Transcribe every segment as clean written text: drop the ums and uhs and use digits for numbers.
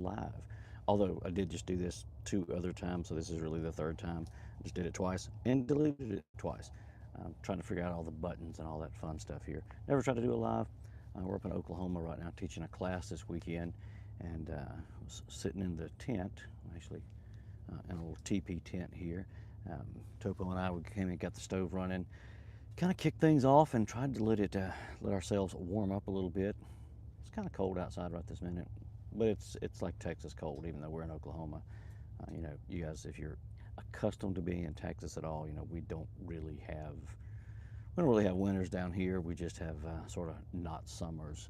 live. Although I did just do this 2 other times, so this is really the third time. I just did it twice and deleted it twice. Trying to figure out all the buttons and all that fun stuff here. Never tried to do it live. We're up in Oklahoma right now teaching a class this weekend, and was sitting in the tent, actually in a little teepee tent here. Topo and I, we came and got the stove running, kind of kicked things off and tried to let ourselves warm up a little bit. It's kind of cold outside right this minute, but it's like Texas cold, even though we're in Oklahoma. You know, you guys, if you're accustomed to being in Texas at all, you know, we don't really have winters down here. We just have sort of not summers.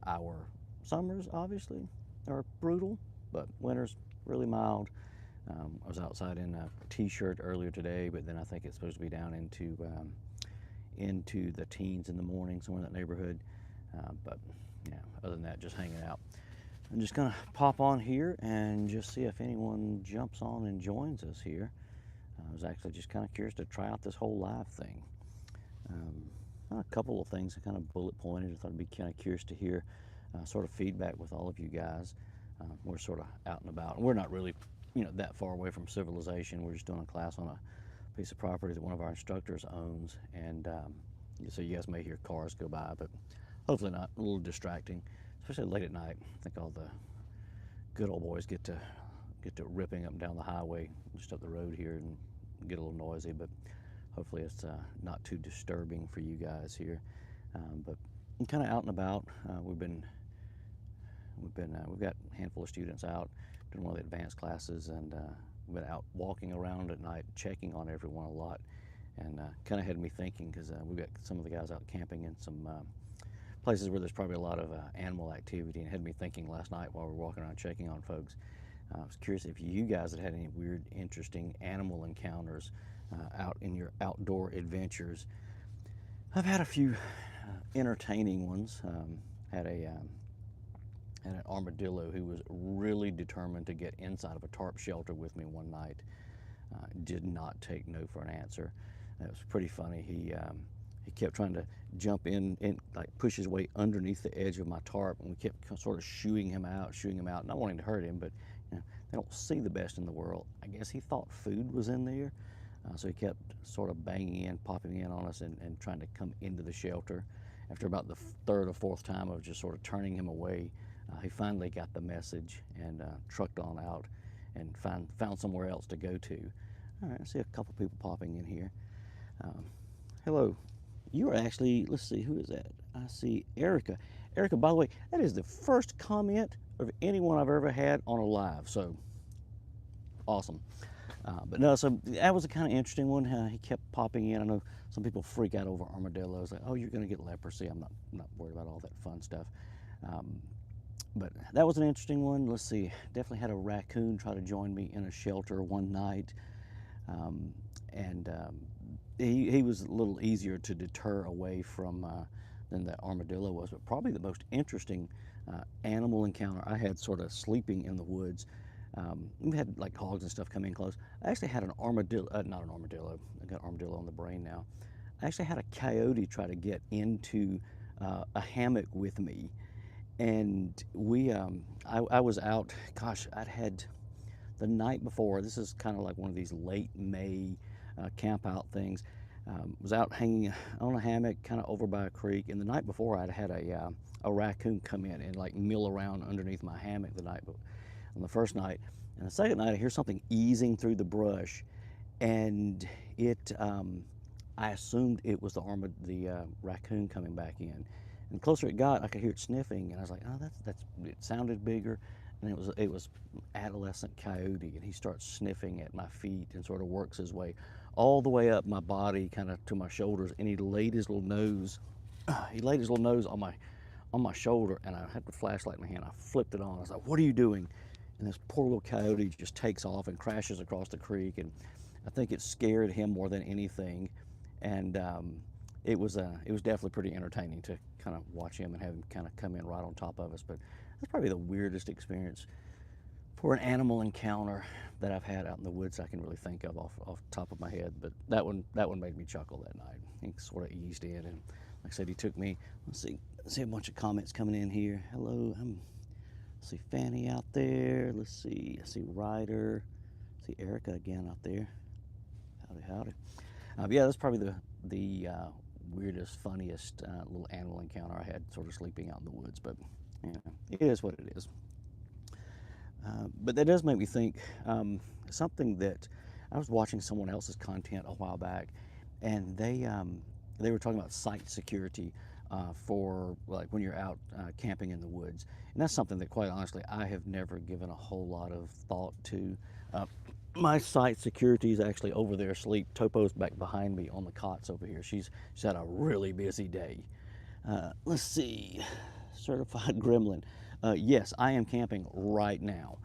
Our summers, obviously, are brutal, but winters really mild. I was outside in a t-shirt earlier today, but then I think it's supposed to be down into the teens in the morning, somewhere in that neighborhood. But yeah, other than that, just hanging out. I'm just gonna pop on here and just see if anyone jumps on and joins us here. I was actually just kind of curious to try out this whole live thing. A couple of things I kind of bullet pointed. I thought I'd be kind of curious to hear sort of feedback with all of you guys. We're sort of out and about. We're not really, you know, that far away from civilization. We're just doing a class on a piece of property that one of our instructors owns, and so you guys may hear cars go by, but hopefully not. A little distracting, especially late at night. I think all the good old boys get to ripping up and down the highway, just up the road here, and get a little noisy, but hopefully it's not too disturbing for you guys here. But I'm kind of out and about. We've got a handful of students out doing one of the advanced classes, and we've been out walking around at night, checking on everyone a lot, and kind of had me thinking, because we've got some of the guys out camping in some places where there's probably a lot of animal activity, and had me thinking last night while we were walking around checking on folks. I was curious if you guys had any weird, interesting animal encounters out in your outdoor adventures. I've had a few entertaining ones. Had an armadillo who was really determined to get inside of a tarp shelter with me one night. Did not take no for an answer. It was pretty funny. He kept trying to jump in and like push his way underneath the edge of my tarp, and we kept sort of shooing him out, not wanting to hurt him, but you know, they don't see the best in the world. I guess he thought food was in there, so he kept sort of banging in, popping in on us, and trying to come into the shelter. After about the third or fourth time of just sort of turning him away, he finally got the message and trucked on out and found somewhere else to go to. All right, I see a couple people popping in here. Hello. You are actually, let's see, who is that? I see Erica. Erica, by the way, that is the first comment of anyone I've ever had on a live, so awesome. But no, so that was a kind of interesting one. He kept popping in. I know some people freak out over armadillos, like, oh, you're going to get leprosy. I'm not worried about all that fun stuff. But that was an interesting one. Let's see, definitely had a raccoon try to join me in a shelter one night. He was a little easier to deter away from than the armadillo was, but probably the most interesting animal encounter I had sort of sleeping in the woods. We had like hogs and stuff come in close. I actually had an armadillo, not an armadillo, I got armadillo on the brain now. I actually had a coyote try to get into a hammock with me. And I was out, gosh, I'd had the night before, this is kind of like one of these late May camp out things. Was out hanging on a hammock kind of over by a creek, and the night before I'd had a raccoon come in and like mill around underneath my hammock on the first night. And the second night I hear something easing through the brush, and I assumed it was the raccoon coming back in. And the closer it got, I could hear it sniffing, and I was like, oh, it sounded bigger, and it was adolescent coyote, and he starts sniffing at my feet and sort of works his way all the way up my body, kind of to my shoulders, and he laid his little nose on my shoulder, and I had the flashlight in my hand. I flipped it on. I was like, what are you doing? And this poor little coyote just takes off and crashes across the creek, and I think it scared him more than anything. And it was definitely pretty entertaining to kind of watch him and have him kind of come in right on top of us. But that's probably the weirdest experience for an animal encounter that I've had out in the woods I can really think of off the top of my head. But that one made me chuckle that night. He sort of eased in, and like I said, he took me. Let's see a bunch of comments coming in here. Hello, I'm See Fanny out there. Let's see. I see Ryder. See Erica again out there. Howdy, howdy. Yeah, that's probably the weirdest, funniest little animal encounter I had, sort of sleeping out in the woods. But you know, it is what it is. But that does make me think something that I was watching someone else's content a while back, and they were talking about site security for like when you're out camping in the woods, and that's something that, quite honestly, I have never given a whole lot of thought to. My site security is actually over there asleep. Topo's back behind me on the cots over here. She's had a really busy day. Let's see, certified gremlin. Yes, I am camping right now.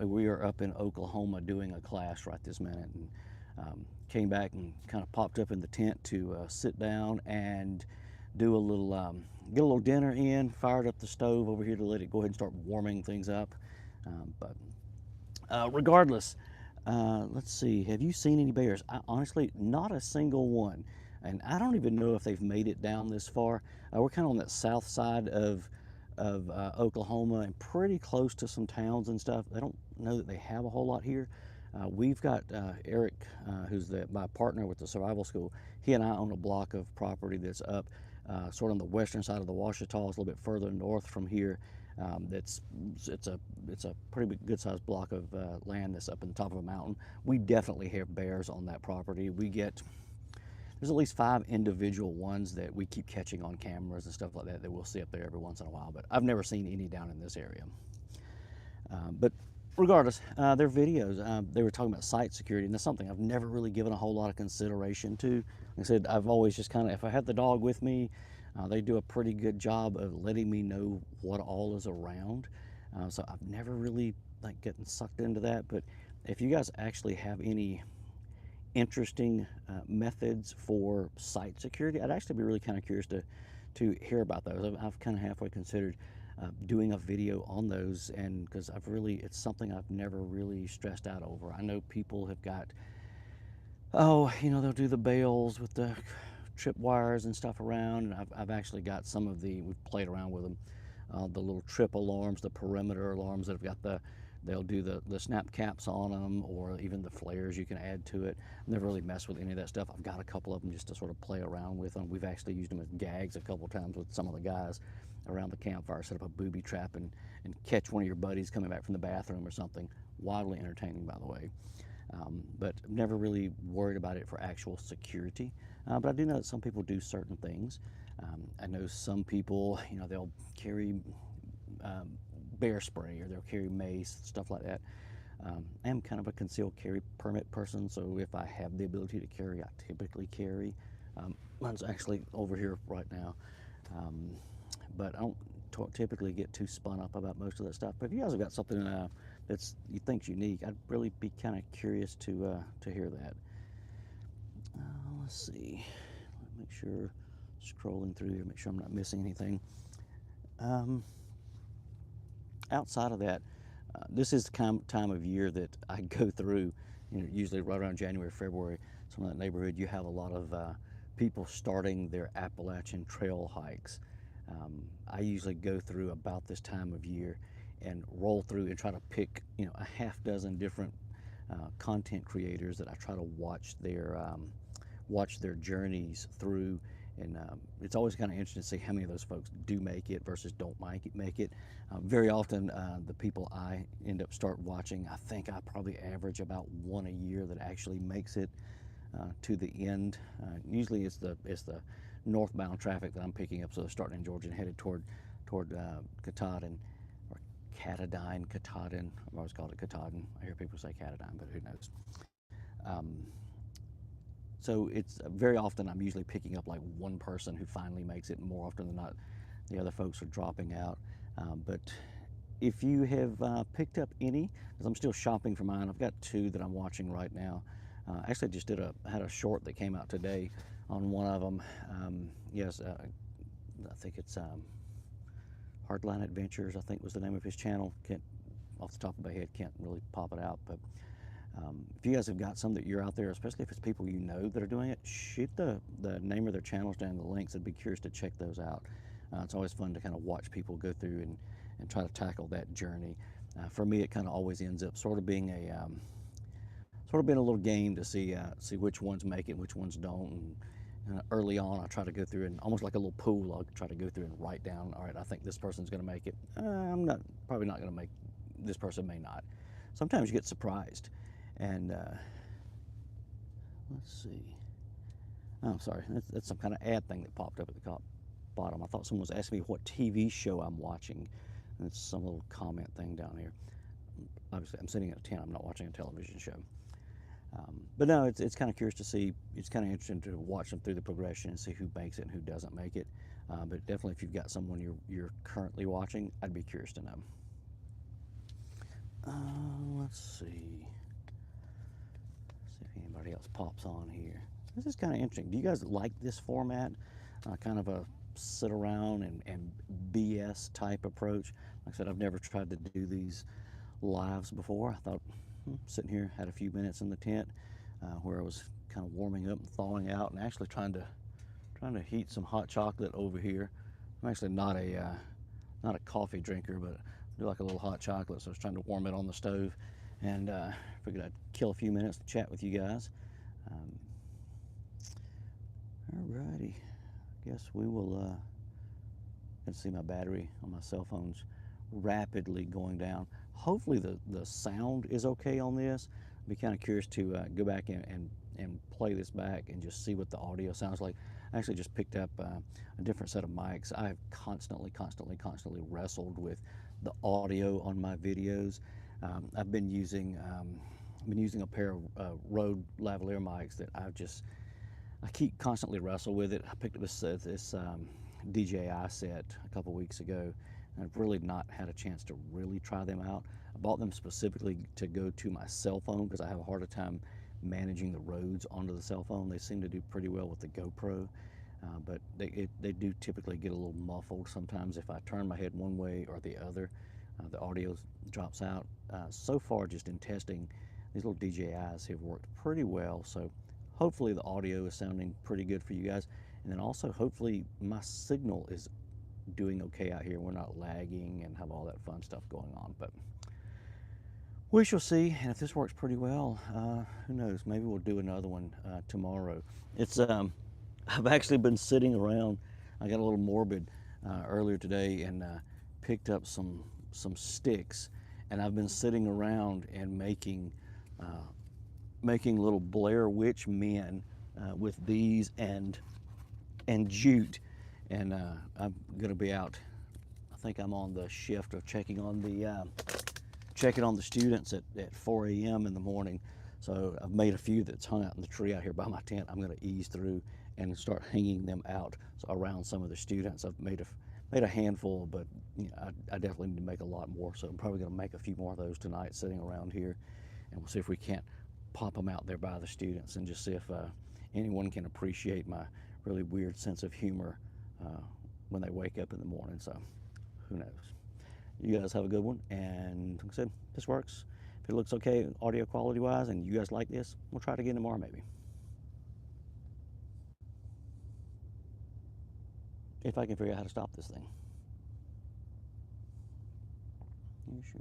We are up in Oklahoma doing a class right this minute, and came back and kind of popped up in the tent to sit down and do a little, get a little dinner in. Fired up the stove over here to let it go ahead and start warming things up. But regardless, let's see. Have you seen any bears? Honestly, not a single one. And I don't even know if they've made it down this far. We're kind of on that south side of Oklahoma and pretty close to some towns and stuff. I don't know that they have a whole lot here. We've got Eric, who's my partner with the survival school. He and I own a block of property that's up sort of on the western side of the Ouachita, a little bit further north from here. It's a pretty good sized block of land that's up in the top of a mountain. We definitely have bears on that property. There's at least 5 individual ones that we keep catching on cameras and stuff like that that we'll see up there every once in a while, but I've never seen any down in this area. But regardless, their videos, they were talking about site security, and that's something I've never really given a whole lot of consideration to. Like I said, I've always just kind of, if I had the dog with me, they do a pretty good job of letting me know what all is around. So I've never really like getting sucked into that. But if you guys actually have any interesting methods for site security, I'd actually be really kind of curious to hear about those. I've kind of halfway considered doing a video on those, and because it's something I've never really stressed out over. I know people have got, they'll do the bales with the trip wires and stuff around, and I've actually got some of we've played around with them, the little trip alarms, the perimeter alarms that have got they'll do the snap caps on them, or even the flares you can add to it. I've never really messed with any of that stuff. I've got a couple of them just to sort of play around with them. We've actually used them as gags a couple times with some of the guys around the campfire, set up a booby trap and catch one of your buddies coming back from the bathroom or something. Wildly entertaining, by the way. But I've never really worried about it for actual security. But I do know that some people do certain things. I know some people, they'll carry bear spray, or they'll carry mace, stuff like that. I am kind of a concealed carry permit person, so if I have the ability to carry, I typically carry. Mine's actually over here right now. But I don't typically get too spun up about most of that stuff. But if you guys have got something that's you think's unique, I'd really be kind of curious to hear that. Let's see. Make sure, scrolling through here, make sure I'm not missing anything. Outside of that, this is the time of year that I go through. Usually right around January, February, some of that neighborhood, you have a lot of people starting their Appalachian trail hikes. I usually go through about this time of year and roll through and try to pick, a half dozen different content creators that I try to watch their journeys through. And it's always kind of interesting to see how many of those folks do make it versus don't make it. Very often, the people I end up start watching, I think I probably average about one a year that actually makes it to the end. Usually it's the northbound traffic that I'm picking up, so they're starting in Georgia and headed toward Katahdin, or Katahdin. I've always called it Katahdin. I hear people say Katahdin, but who knows? So it's very often I'm usually picking up like one person who finally makes it. More often than not, the other folks are dropping out. But if you have picked up any, because I'm still shopping for mine, I've got 2 that I'm watching right now. Actually, just had a short that came out today on one of them. Yes, I think it's Hardline Adventures, I think was the name of his channel. Can't, off the top of my head, can't really pop it out, but if you guys have got some that you're out there, especially if it's people that are doing it, shoot the name of their channels down in the links. I'd be curious to check those out. It's always fun to kind of watch people go through and try to tackle that journey. For me, it kind of always ends up sort of being a little game to see which ones make it, which ones don't. And early on, I try to go through and almost like a little pool. I'll try to go through and write down. All right, I think this person's going to make it. I'm probably not going to make. This person may not. Sometimes you get surprised, and let's see. Oh, I'm sorry. That's some kind of ad thing that popped up at the bottom. I thought someone was asking me what TV show I'm watching. And it's some little comment thing down here. Obviously, I'm sitting at a tent. I'm not watching a television show. But no, it's kind of curious to see. It's kind of interesting to watch them through the progression and see who makes it and who doesn't make it. But definitely, if you've got someone you're currently watching, I'd be curious to know. Let's see. See if anybody else pops on here. This is kind of interesting. Do you guys like this format? Kind of a sit around and BS type approach. Like I said, I've never tried to do these lives before. I thought sitting here, had a few minutes in the tent where I was kind of warming up and thawing out, and actually trying to heat some hot chocolate over here. I'm actually not a coffee drinker, but I do like a little hot chocolate, so I was trying to warm it on the stove, and figured I'd kill a few minutes to chat with you guys. Alrighty, I guess we will. You can see my battery on my cell phone's rapidly going down. Hopefully the sound is okay on this. I'd be kind of curious to go back and play this back and just see what the audio sounds like. I actually just picked up a different set of mics. I have constantly wrestled with the audio on my videos. I've been using a pair of Rode lavalier mics that I keep constantly wrestle with it. I picked up this DJI set a couple weeks ago, and I've really not had a chance to really try them out. I bought them specifically to go to my cell phone because I have a harder time managing the roads onto the cell phone. They seem to do pretty well with the GoPro, but they do typically get a little muffled sometimes if I turn my head one way or the other. The audio drops out. So far, just in testing, these little DJIs have worked pretty well, so hopefully the audio is sounding pretty good for you guys. And then also, hopefully my signal is doing okay out here. We're not lagging and have all that fun stuff going on, but we shall see. And if this works pretty well, who knows, maybe we'll do another one tomorrow. It's I've actually been sitting around. I got a little morbid earlier today and picked up some sticks, and I've been sitting around and making little Blair Witch men with these and jute. And I'm gonna be out. I think I'm on the shift of checking on the students at 4 a.m. in the morning. So I've made a few that's hung out in the tree out here by my tent. I'm gonna ease through and start hanging them out around some of the students. I've made a handful, but I definitely need to make a lot more. So I'm probably gonna make a few more of those tonight sitting around here, and we'll see if we can't pop them out there by the students and just see if anyone can appreciate my really weird sense of humor when they wake up in the morning. So who knows? You guys have a good one, and like I said, this works. If it looks okay audio quality wise and you guys like this, we'll try it again tomorrow maybe. If I can figure out how to stop this thing. You sure?